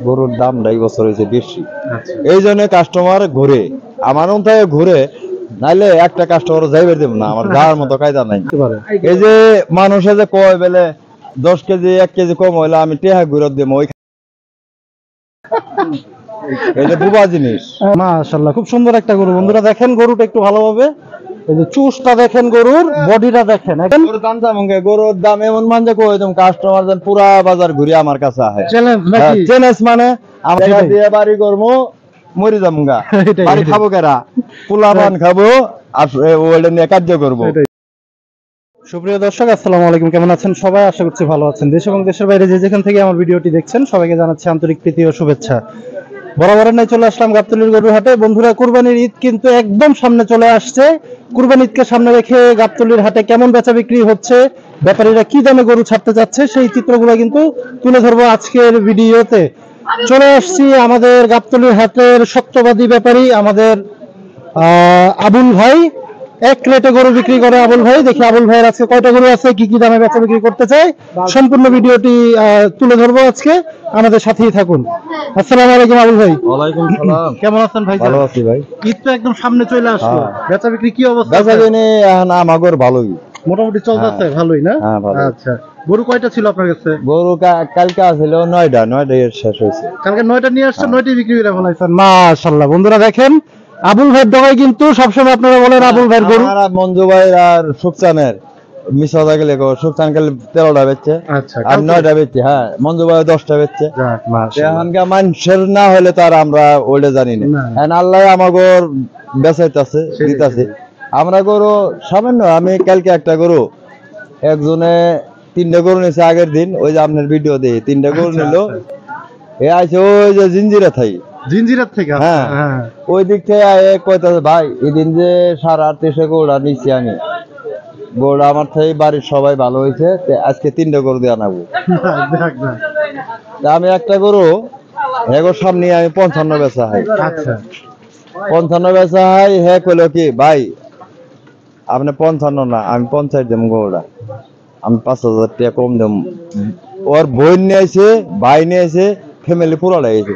গরুর দামটা এই বছর হয়েছে বেশি, এই জন্য কাস্টমার ঘুরে আমার থেকে ঘুরে, নাইলে একটা কাস্টমার যাইবে দেব না, আমার যাওয়ার মতো কায়দা নাই। এই যে মানুষে যে কয় বেলে 10 কেজি 1 কেজি কম হইলে আমি টেহা ঘুরে দেবো, ওই এটা বুবা জিনিস। মাশাআল্লাহ, খুব সুন্দর একটা গরু। বন্ধুরা দেখেন গরুটা একটু ভালোভাবে, এই যে চুষটা দেখেন, গরুর বডিটা দেখেন। গরুর দাম চামঙ্গে, গরুর দাম এমন মান যে কই তুমি কাস্টমার যেন পুরা বাজার ঘুরে আমার কাছে আহে। চ্যালেঞ্জ মানে আমরা দিয়ে বাড়ি করবো, মরি যামুগা, বাড়ি খাবো কেরা, পোলা পান খাবো আর ওইটা নিয়ে কার্য করবো। সুপ্রিয় দর্শক, আসসালামু আলাইকুম। কেমন আছেন সবাই? আশা করছি ভালো আছেন। দেশ এবং দেশের বাইরে যে যেখান থেকে আমার ভিডিওটি দেখছেন সবাইকে জানাচ্ছি আন্তরিক প্রীতি ও শুভেচ্ছা। বরাবরের নাই চলে আসলাম গাবতলীর গরুর হাটে। বন্ধুরা, কুরবানির ঈদ কিন্তু একদম সামনে চলে আসছে। কুরবানি ঈদকে সামনে রেখে গাবতলীর হাটে কেমন বেচা বিক্রি হচ্ছে, ব্যাপারীরা কি দামে গরু ছাড়তে যাচ্ছে, সেই চিত্রগুলো কিন্তু তুলে ধরবো আজকের ভিডিওতে। চলে আসছি আমাদের গাবতলীর হাটের সত্যবাদী ব্যাপারী আমাদের আবুল ভাই। এক রেটে গরু বিক্রি করে আবুল ভাই। দেখি আবুল ভাইয়ের আজকে কয়টা গরু আছে, কি কি দামে বেচা বিক্রি করতে চাই, সম্পূর্ণ ভিডিওটি তুলে ধরবো আজকে। আমাদের সাথেই থাকুন। আসসালামু আলাইকুম আবুল ভাই। ওয়ালাইকুম সালাম। কেমন আছেন ভাই? ভালো আছি ভাই। ঈদ তো একদম সামনে চলে আসলো, বেচা বিক্রি কি অবস্থা? বেচা কিনে এখন আমাগর ভালোই, মোটামুটি চলতেছে ভালোই না? আচ্ছা, গরু কয়টা ছিল আপনার কাছে? গরু কালকে ছিল 9টা, 9টা শেষ হয়েছে। কালকে 9টা নিয়ে আসছেন, 9টাই বিক্রি করে ফেলাইছেন। মাশাআল্লাহ। বন্ধুরা দেখেন, আবুল ভাইয়ের দোকানে কিন্তু সবসময় আপনারা বলেন আবুল ভাইয়ের গরু। মঞ্জু ভাই আর সুকচানের মিশা গেলে সুকচান গেলে 13টা বেচছে, আর 9টা বেচছে। হ্যাঁ, মঞ্জু ভাই 10টা বেচছে। এখানকার মানুষের না হলে তো আর আমরা ওইটা জানি না। আল্লাহ আমাগর বেচাইতেছে, দিতেছে। আমরা গরু সামান্য, আমি কালকে একটা গরু একজনে 3টা গরু নিয়েছে আগের দিন, ওই যে আপনার ভিডিও দিয়ে 3টা গরু নিল। এ আছে ওই যে জিঞ্জিরা থাই, জিঞ্জিরার থেকে। হ্যাঁ, ওই দিক থেকে কইতাছে ভাই এদিন যে 8.5 গরুটা নিচ্ছি আমি, গরুটা আমার থেকে বাড়ির সবাই ভালো হয়েছে, আজকে 3টা গরু দিয়ে আনাবো। আমি একটা গরু এগোর সামনে আমি 55 বেচা হয়। আচ্ছা, 55 বেচা হয়। হ্যাঁ কইলো কি ভাই আপনি 55 না, আমি 50 দেব গরুটা, আমি 5,000 টাকা কম দেব। ওর বোন নিয়ে আসে, ভাই নিয়ে আসে, ফ্যামিলি পুরোটা এসে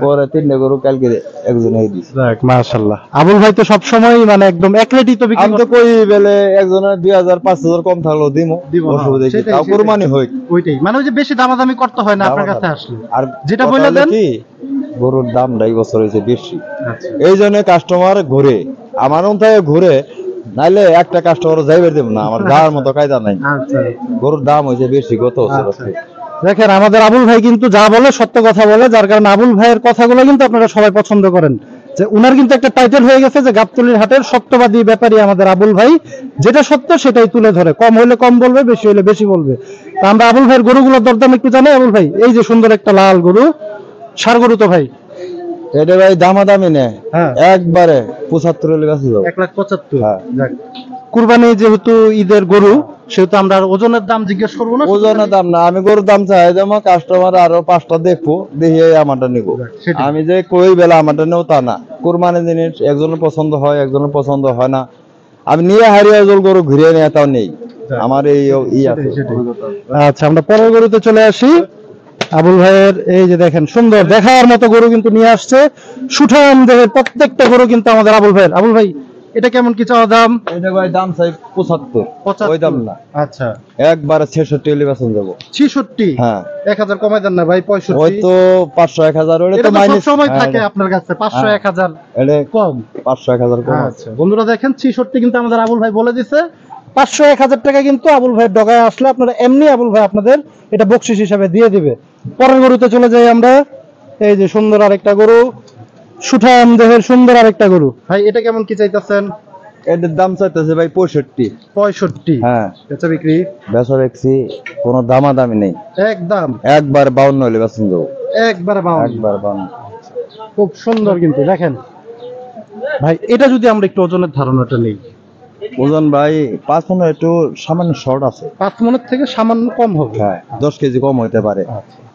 পরে 3টা গরু কালকে একজন হয়ে দিছে। মাশাআল্লাহ। আবুল ভাই তো সব সময় মানে একদম এক রেটই তো বিক্রি। আমি তো কই বেলে একজনের 2,000 5,000 কম থাকলেও দিব, অসুবিধা কি? তাও কুরবানি হয়, ওইটাই মানে ওই যে বেশি দামাদামি করতে হয় না আপনার কাছে আসলে। আর যেটা বলে দেন কি গরুর দামটা এই বছর হয়েছে বেশি, এই জন্য কাস্টমার ঘুরে আমার থেকে ঘুরে, নাইলে একটা কাস্টমার যাইবে দেব না, আমার যাওয়ার মতো কায়দা নাই। গরুর দাম হয়েছে বেশি গত বছর। দেখেন আমাদের আবুল ভাই কিন্তু যা বলে সত্য কথা বলে, যার কারণে আবুল ভাইয়ের কথাগুলো কিন্তু আপনারা সবাই পছন্দ করেন। যে উনার কিন্তু একটা টাইটেল হয়ে গেছে যে গাবতলীর হাটের সত্যবাদী ব্যাপারী আমাদের আবুল ভাই। যেটা সত্য সেটাই তুলে ধরে, কম হইলে কম বলবে, বেশি হইলে বেশি বলবে। তা আমরা আবুল ভাইয়ের গরুগুলোর দরদাম একটু জানাই। আবুল ভাই, এই যে সুন্দর একটা লাল গরু, ষাঁড় গরু তো ভাই? এটা ভাই দামাদামি নেই, একবারে 75 হলে বেশি যাবে। 1,75,000। কুরবানি যেহেতু ঈদের গরু, সেহেতু আমরা ওজনের দাম জিজ্ঞেস করবো না। ওজনের দাম না, আমি গরুর দাম চাই যেমন কাস্টমার আরো 5টা দেখবো, দেখে আমারটা নিবো। আমি যে কই বেলা আমারটা নেব তা না। কুরবানি জিনিস একজনের পছন্দ হয়, একজনের পছন্দ হয় না। আমি নিয়ে হারিয়ে জল গরু ঘুরিয়ে নিয়ে তাও নেই, আমার এই আছে। আচ্ছা, আমরা পরের গরুতে চলে আসি। আবুল ভাইয়ের এই যে দেখেন সুন্দর দেখার মতো গরু কিন্তু নিয়ে আসছে। সুঠাম দেহের প্রত্যেকটা গরু কিন্তু আমাদের আবুল ভাইয়ের। আবুল ভাই, এটা কেমন কি চাওয়া দাম? এটা ভাই দাম চাই 75, ওই দাম না। আচ্ছা, একবারে 66 হলে বেচন যাব। 66? হ্যাঁ, 1000 কমাই দেন না ভাই। 65 ওই তো 500 1000 ওটা তো মাইনাস সময় থাকে আপনার কাছে। 500 1000 এটা কম, 500 1000 কম। আচ্ছা বন্ধুরা দেখেন, 66 কিন্তু আমাদের আবুল ভাই বলে দিছে। 500 1000 টাকা কিন্তু আবুল ভাইয়ের ডগায় আসলে আপনারা এমনি আবুল ভাই আপনাদের এটা বকশিশ হিসাবে দিয়ে দিবে। পরের গরুতে চলে যাই আমরা। এই যে সুন্দর আরেকটা গরু, সুঠাম দেহের সুন্দর আরেকটা গরু। ভাই এটা কেমন কি চাইতেছেন? এটার দাম চাইতেছে ভাই 65। হ্যাঁ, বেচা বিক্রি? বেচা দেখছি কোনো দামাদামি নেই, একদম একবার 52 হলে বেচন যাবো। একবার 52? 52। খুব সুন্দর কিন্তু দেখেন ভাই। এটা যদি আমরা একটু ওজনের ধারণাটা নেই। ওজন ভাই 5 মণ একটু সামান্য শর্ট আছে, 5 মণের থেকে সামান্য কম হবে। হ্যাঁ, 10 কেজি কম হইতে পারে।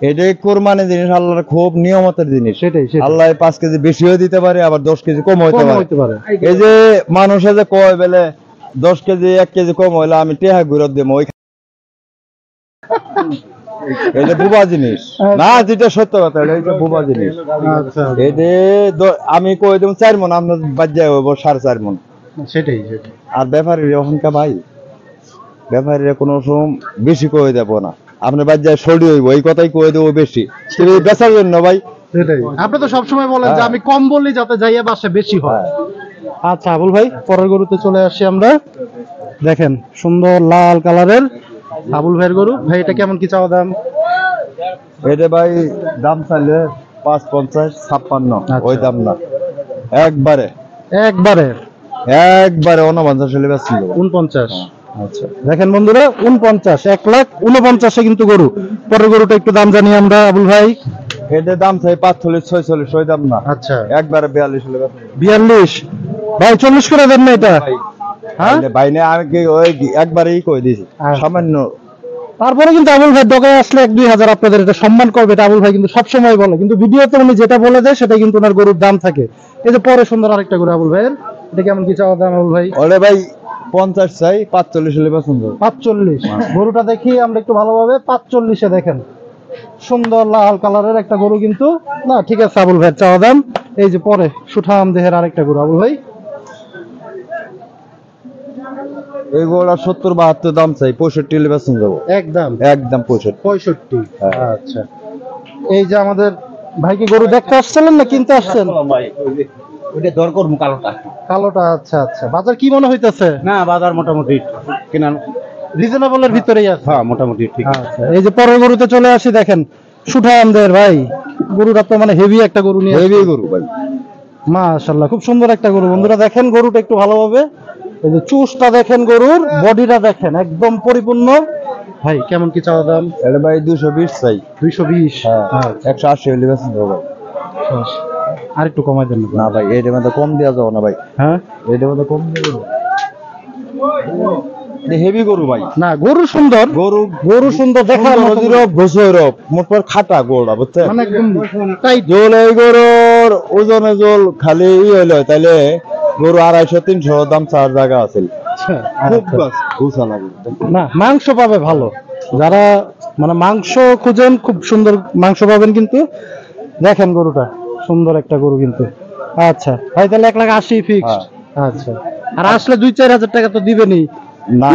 এটাই কোরবানি জিনিস, আল্লাহর খুব নিয়মতের জিনিস। সেটাই, আল্লাহ 5 কেজি বেশিও দিতে পারে, আবার 10 কেজি কম হইতে পারে। এই যে মানুষে যে কয় বেলে 10 কেজি 1 কেজি কম হইলে আমি টেহা ঘুরে দেবো, এটা বুবা জিনিস না, যেটা সত্য কথা এটা বুবা জিনিস। আচ্ছা আমি কই দেব 4 মণ, আমরা বাজ্যা হইব 4.5 মণ। সেটাই। আর ব্যাপারীর ওখানকার ভাই, ব্যাপারীরা কোনো সময় বেশি কই দেব না, আপনার বাজ্যা সরি হইব এই কথাই কই দেব বেশি, সেটা বেচার জন্য ভাই। সেটাই, আপনি তো সবসময় বলেন যে আমি কম বললি যাতে যাইয়া বাসা বেশি হয়। আচ্ছা আবুল ভাই, পরের গরুতে চলে আসি আমরা। দেখেন সুন্দর লাল কালারের আবুল ভাইয়ের গরু। ভাই এটা কেমন কি চাওয়া দাম? এটা ভাই দাম চাইলে 5.50 56, ওই দাম না, একবারে 49 হলে বেশি 49। আচ্ছা দেখেন বন্ধুরা, 49, 1,49,000 কিন্তু গরু। পরের গরুটা একটু দাম জানি আমরা আবুল ভাই। এটার দাম চাই 45 46, ওই দাম না। আচ্ছা একবারে 42 হলে বেশি। 42 ভাই 40 করে দেন না এটা? হ্যাঁ ভাই না, আমি কি ওই একবারেই কই দিছি সামান্য। তারপরে কিন্তু আবুল ভাই দোকানে আসলে 1-2 হাজার আপনাদের এটা সম্মান করবে, এটা আবুল ভাই কিন্তু সবসময় বলে, কিন্তু ভিডিওতে উনি যেটা বলে দেয় সেটা কিন্তু ওনার গরুর দাম থাকে। এই যে পরে সুন্দর আরেকটা গরু আবুল ভাইয়ের, এটা কেমন কি চাওয়া দাম আবুল ভাই? ওরে ভাই 50 চাই, 45 হলে পছন্দ। 45 গরুটা দেখি আমরা একটু ভালোভাবে। 45-এ দেখেন সুন্দর লাল কালারের একটা গরু কিন্তু না। ঠিক আছে আবুল ভাইয়ের চাওয়া দাম। এই যে পরে সুঠাম দেহের আরেকটা গরু আবুল ভাই, এইগুলা 70 72 দাম চাই, 65 হলে পছন্দ যাবো। একদম 65। আচ্ছা এই যে আমাদের ভাই কি গরু দেখতে আসছিলেন না কিনতে আসছেন? ওইটা দর করবো কালোটা। আচ্ছা আচ্ছা, বাজার কি মনে হইতেছে? না, বাজার মোটামুটি কেনা রিজনেবলের ভিতরেই আছে। হ্যাঁ মোটামুটি ঠিক। আচ্ছা এই যে পরের গরুতে চলে আসি। দেখেন সুঠামদের ভাই গরুটা তো মানে হেভি একটা গরু নিয়ে, হেভি গরু ভাই, মাশাআল্লাহ খুব সুন্দর একটা গরু। বন্ধুরা দেখেন গরুটা একটু ভালোভাবে, এই যে চুষটা দেখেন, গরুর বডিটা দেখেন একদম পরিপূর্ণ। ভাই কেমন কি চাওয়া দাম? এটা ভাই 220 চাই। 220। হ্যাঁ 180 হলে পছন্দ হবে। আর একটু কমাই দেন না ভাই, এর মধ্যে কম দেওয়া যাবে না ভাই। হ্যাঁ এর মধ্যে কম দেবো না, হেভি গরু ভাই। না গরু সুন্দর, গরু সুন্দর দেখার মোট পর খাটা গোড়া, বুঝছেন, মানে একদম তাই। জোল এই গরুর ওজনে জোল খালি হইলো তাইলে গরু 250-300 দাম চার জায়গা আছে। না মাংস পাবে ভালো, যারা মানে মাংস খুঁজেন খুব সুন্দর মাংস পাবেন। কিন্তু দেখেন গরুটা সুন্দর একটা গরু কিন্তু। আচ্ছা ভাই তাহলে 1,80,000 ফিক্সড। আচ্ছা আর আসলে 2-4 হাজার টাকা তো দিবেনই না?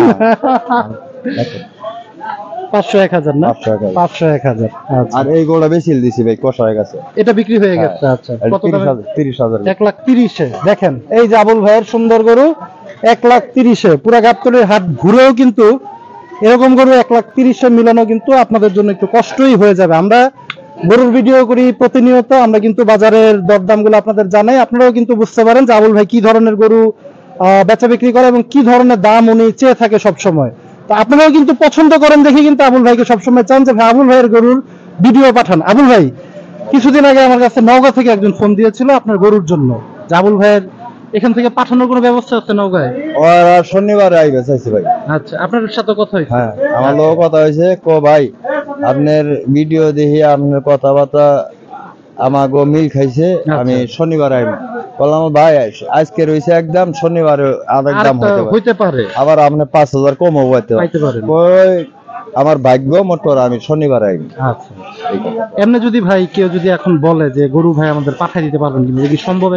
500-1,000 না? 500-1,000। আর এই গোড়া বেশি দিছি ভাই, কষা হয়ে গেছে, এটা বিক্রি হয়ে গেছে। আচ্ছা কত দামে? 30,000। 1,30,000-এ দেখেন এই যে আবুল ভাইয়ের সুন্দর গরু 1,30,000-এ। পুরা গাবতলীর হাট ঘুরেও কিন্তু এরকম গরু 1,30,000 মিলানো কিন্তু আপনাদের জন্য একটু কষ্টই হয়ে যাবে। আমরা গরুর ভিডিও করি প্রতিনিয়ত, আমরা কিন্তু বাজারের দরদাম গুলো আপনাদের জানাই, আপনারাও কিন্তু বুঝতে পারেন যে আবুল ভাই কি ধরনের গরু বেচা বিক্রি করে এবং কি ধরনের দাম উনি চেয়ে থাকে সব সময়। তো আপনারাও কিন্তু পছন্দ করেন দেখে কিন্তু আবুল ভাইকে সবসময় চান যে ভাই আবুল ভাইয়ের গরুর ভিডিও পাঠান। আবুল ভাই কিছুদিন আগে আমার কাছে নওগাঁ থেকে একজন ফোন দিয়েছিল আপনার গরুর জন্য, যে আবুল ভাইয়ের এখান থেকে পাঠানোর কোনো ব্যবস্থা আছে নওগাঁয়? ওরা শনিবারে আইবে চাইছে ভাই। আচ্ছা আপনার সাথে কথা হয়েছে? হ্যাঁ আমার লোক কথা হয়েছে, কো ভাই আপনার ভিডিও দেখি আপনার কথাবার্তা আমাকে মিল খাইছে, আমি শনিবার আইব। বললাম ভাই আজকে রয়েছে একদম, শনিবারে আরেক দাম হইতে পারে, আবার আপনি 5,000 কম হইতে পারে। আমার ভাগ্য মোট করে আমি শনিবার আইব। আচ্ছা এমনি যদি ভাই কেউ যদি এখন বলে যে গরু ভাই আমাদের পাঠিয়ে দিতে পারবেন কিন্তু, কি সম্ভব?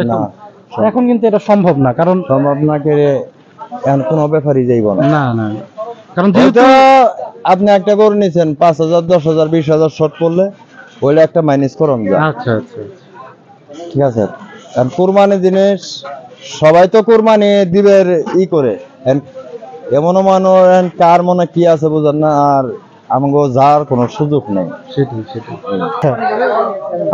এখন কিন্তু এটা সম্ভব না, কারণ সম্ভব না করে এখন কোনো ব্যাপারই যাইব না। না না, কারণ যেহেতু আপনি একটা গরু নিছেন 5,000 10,000 20,000 শর্ট পড়লে ওইটা একটা মাইনাস করুন। আচ্ছা আচ্ছা ঠিক আছে। কারণ কুরবানি জিনিস সবাই তো কুরবানি দিবের ই করে, এমনও মানুষ কার মনে কি আছে বুঝেন না, আর আমাকে যার কোনো সুযোগ নেই। সেটাই সেটাই।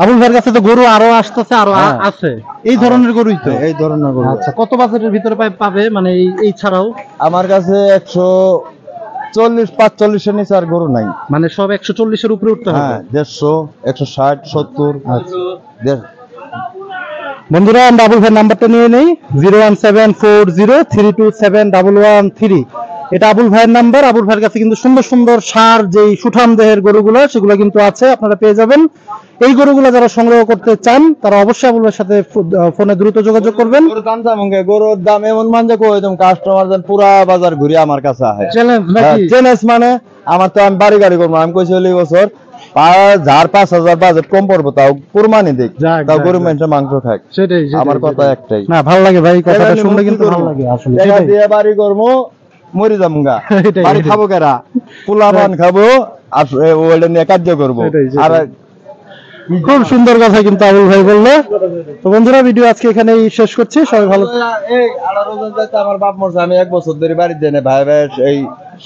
আবুল ভাইয়ের কাছে তো গরু আরো আসতেছে, আরো আছে এই ধরনের গরুই তো, এই ধরনের গরু। আচ্ছা কত বাজেটের ভিতরে পাবে মানে এই ছাড়াও? আমার কাছে 140-45 এর নিচে আর গরু নাই, মানে সব 140-এর উপরে উঠতে হবে। হ্যাঁ 150 160 70। আচ্ছা বন্ধুরা আমরা আবুল ভাইয়ের নাম্বারটা নিয়ে নেই, 01740327113। এটা আবুল ভাইয়ের নাম্বার। আবুল ভাইয়ের কাছে কিন্তু সুন্দর সুন্দর সার যেই সুঠাম দেহের গরুগুলো সেগুলো কিন্তু আছে, আপনারা পেয়ে যাবেন। এই গরুগুলো যারা সংগ্রহ করতে চান তারা অবশ্যই আবুল ভাইয়ের সাথে ফোনে দ্রুত যোগাযোগ করবেন। গরুর দাম এমন মানে কাস্টমার পুরা বাজার ঘুরে আমার কাছে আহে চ্যালেঞ্জ মানে আমার তো আমি বাড়ি গাড়ি করবো, আমি কইছি হলে বছর 5,000 বাজেট কম পড়বো, তাও কুরবানি দিক, যাক, তাও যাক, গরু যাক। মানুষের মাংস খাক। সেটাই আমার কথা একটাই, না ভালো লাগে ভাই, কথাটা টাকা শুনলে নিয়ে কিন্তু কি ভালো করবো? লাগে আসলে। টাকা সেটাই। দিয়ে বাড়ি করবো, মরি যামুগা, এটাই, বাড়ি এটাই। খাবো কেরা, পোলা পান খাবো আর ওইটা নিয়ে কার্য করবো। সেটাই, সেটাই। আর খুব সুন্দর কথা কিন্তু আবুল ভাই বললো। তো বন্ধুরা ভিডিও আজকে এখানেই শেষ করছি, সবাই ভালো। এই 18 জন যাইতে আমার বাপ মরছে, আমি 1 বছর ধরে বাড়ি দেনে ভাই ভাই এই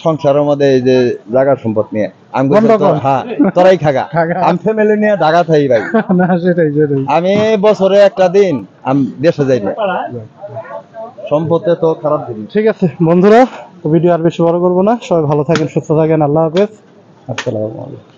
সংসারের মধ্যে এই যে জায়গা সম্পদ নিয়ে আমি বলছি, বন্ধ কর। হ্যাঁ তোরাই খাগা, খাগা। আমি ফ্যামিলি নিয়ে ঢাকা থাই ভাই। না সেটাই সেটাই। আমি বছরে একটা দিন আমি দেশে যাই না, সম্পদে তো খারাপ দিন। ঠিক আছে বন্ধুরা, তো ভিডিও আর বেশি বড় করবো না, সবাই ভালো থাকেন, সুস্থ থাকেন, আল্লাহ হাফেজ, আসসালামু আলাইকুম।